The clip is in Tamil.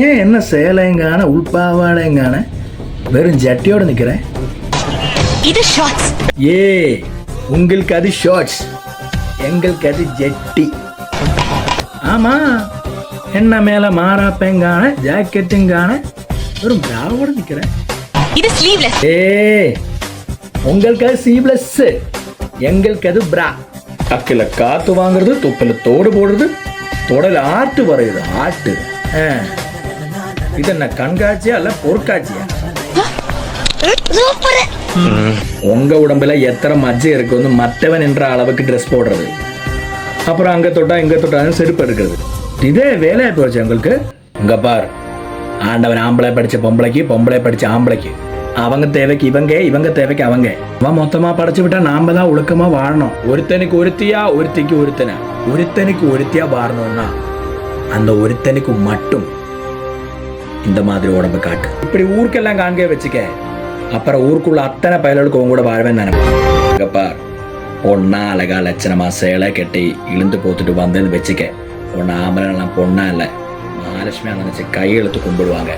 ஏன் என்ன சேலைங்கான உள்பாவாடைங்கான வெறும் ஜட்டியோட நிக்கிறேன். இது ஷார்ட்ஸ். ஏ உங்களுக்கு அது ஷார்ட்ஸ், எங்களுக்கு அது ஜட்டி. ஆமா, என்ன மேல மாறாப்பேங்கான ஜாக்கெட்டுங்கான வெறும் பிராவோட நிக்கிறேன். இது ஸ்லீவ்லெஸ். ஏ உங்களுக்கு அது சீவ்லெஸ், எங்களுக்கு அது பிரா. அக்கில காத்து வாங்குறது, தொப்பில தோடு போடுறது, தொடல ஆட்டு வரையுது ஆட்டு. இது என்ன கண்காட்சியா இல்ல பொற்காட்சியா? சூப்பர். உங்க உடம்புல எத்தனை மஜ்ஜை இருக்கு வந்து மற்றவன் என்ற அளவுக்கு ட்ரெஸ் போடுறது, அப்புறம் அங்க தொட்டா இங்க தொட்டாலும் செருப்பு எடுக்கிறது. இதே வேலையா போச்சு உங்களுக்கு. இங்க பார், ஆண்டவன் ஆம்பளை படிச்ச பொம்பளைக்கு, பொம்பளை படிச்ச ஆம்பளைக்கு, அவங்க தேவைக்கு இவங்க, இவங்க தேவைக்கு அவங்க. அவன் மொத்தமா படைச்சு விட்டா நாம தான் ஒழுக்கமா வாழணும். ஒருத்தனுக்கு ஒருத்தியா, ஒருத்திக்கு ஒருத்தனை, ஒருத்தனுக்கு ஒருத்தியா வாழணும்னா அந்த ஒருத்தனுக்கு மட்டும் இந்த மாதிரி உடம்பு காட்டு. இப்படி ஊருக்கெல்லாம் காண்க வச்சுக்க, அப்புறம் ஊருக்குள்ள அத்தனை பயலுக்கு உங்க கூட வாழ்வேன்னு நினைப்பா. பொண்ணா அழகா லட்சணமா சேலை கட்டி இழுந்து போத்துட்டு வந்தேன்னு வச்சுக்க, பொண்ணு ஆம்பளை பொண்ணா இல்லை மகாலட்சுமியா நினைச்சு கையெழுத்து கும்பிடுவாங்க.